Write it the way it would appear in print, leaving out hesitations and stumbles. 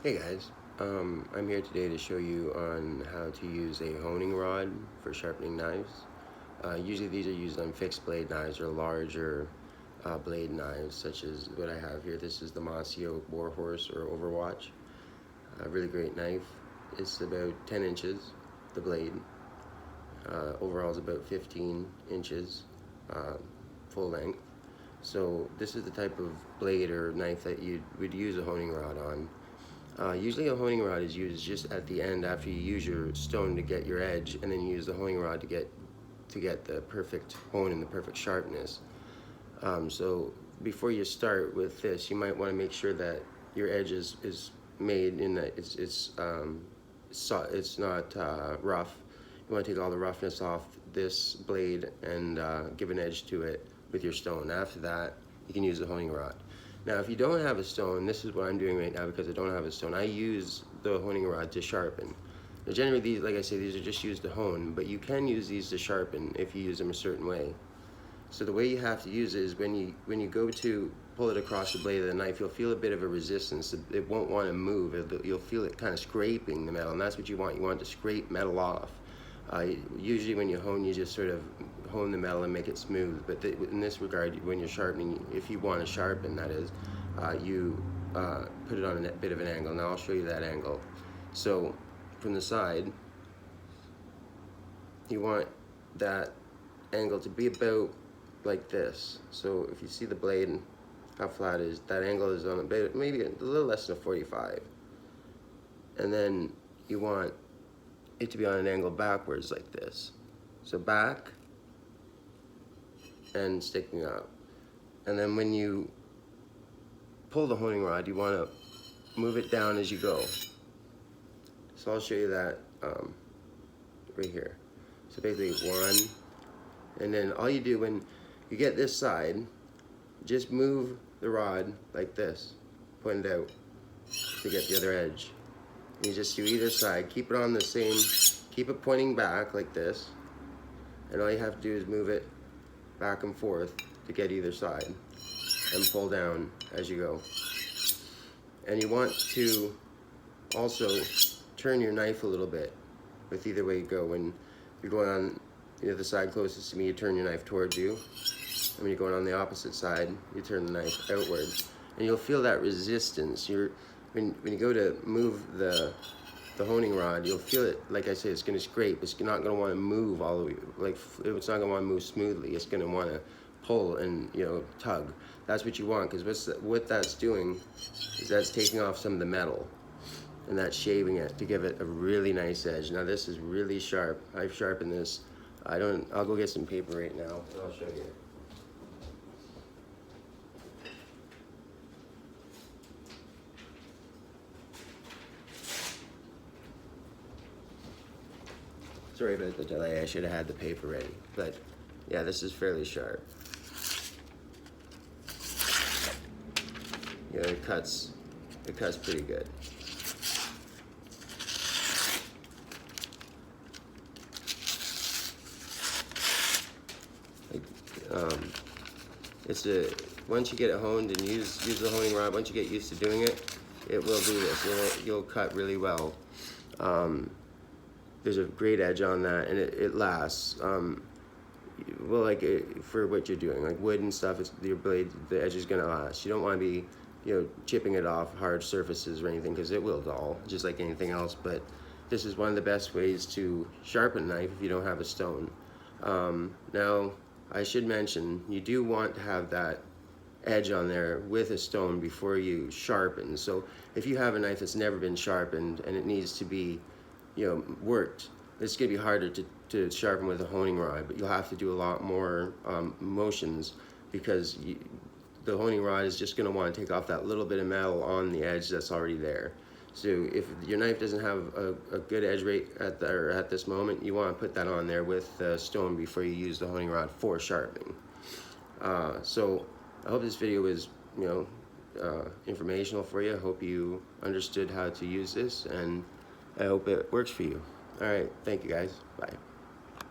Hey guys, I'm here today to show you on how to use a honing rod for sharpening knives. Usually these are used on fixed blade knives or larger blade knives, such as what I have here. This is the Mossy Oak Warhorse or Overwatch. A really great knife. It's about 10 inches, the blade. Overall is about 15 inches full length. So this is the type of blade or knife that you would use a honing rod on. Usually a honing rod is used just at the end after you use your stone to get your edge, and then you use the honing rod to get the perfect hone and the perfect sharpness. So before you start with this, you might want to make sure that your edge is made in that it's not rough. You want to take all the roughness off this blade and give an edge to it with your stone. After that, you can use the honing rod. Now, if you don't have a stone, this is what I'm doing right now because I don't have a stone. I use the honing rod to sharpen. Now, generally, these, like I say, these are just used to hone, but you can use these to sharpen if you use them a certain way. So the way you have to use it is when you go to pull it across the blade of the knife, you'll feel a bit of a resistance. It won't want to move. You'll feel it kind of scraping the metal, and that's what you want. You want to scrape metal off. Usually when you hone, you just sort of hone the metal and make it smooth. But in this regard, when you're sharpening, if you want to sharpen, that is, you put it on a bit of an angle. Now I'll show you that angle. So from the side, you want that angle to be about like this. So if you see the blade and how flat it is, that angle is on a bit, maybe a little less than 45. And then you want it to be on an angle backwards like this. So back and sticking up. And then when you pull the honing rod, you want to move it down as you go. So I'll show you that right here. So basically one, and then all you do when you get this side, just move the rod like this, pointed out to get the other edge. You just do either side, keep it on the same, keep it pointing back like this, and all you have to do is move it back and forth to get either side, and pull down as you go. And you want to also turn your knife a little bit with either way you go. When you're going on the side closest to me, you turn your knife towards you, and when you're going on the opposite side, you turn the knife outwards, and you'll feel that resistance. When you go to move the honing rod, you'll feel it, like I say, it's going to scrape. It's not going to want to move all the way, like it's not going to want to move smoothly. It's going to want to pull and tug. That's what you want, because what that's doing is that's taking off some of the metal, and that's shaving it to give it a really nice edge. Now this is really sharp. I've sharpened this. I'll go get some paper right now, and I'll show you. Sorry about the delay, I should have had the paper ready. But yeah, this is fairly sharp. It cuts pretty good. Once you get it honed and use the honing rod, once you get used to doing it, it will do this. You'll cut really well. There's a great edge on that, and it lasts. Well, for what you're doing, like wood and stuff, your blade, the edge is gonna last. You don't want to be, chipping it off hard surfaces or anything, because it will dull, just like anything else. But this is one of the best ways to sharpen a knife if you don't have a stone. Now, I should mention, you do want to have that edge on there with a stone before you sharpen. So if you have a knife that's never been sharpened and it needs to be worked, it's going to be harder to sharpen with a honing rod, but you'll have to do a lot more motions, because the honing rod is just going to want to take off that little bit of metal on the edge that's already there. So if your knife doesn't have a good edge rate at this moment, you want to put that on there with the stone before you use the honing rod for sharpening. So I hope this video was informational for you. I hope you understood how to use this, and I hope it works for you. All right, thank you guys. Bye.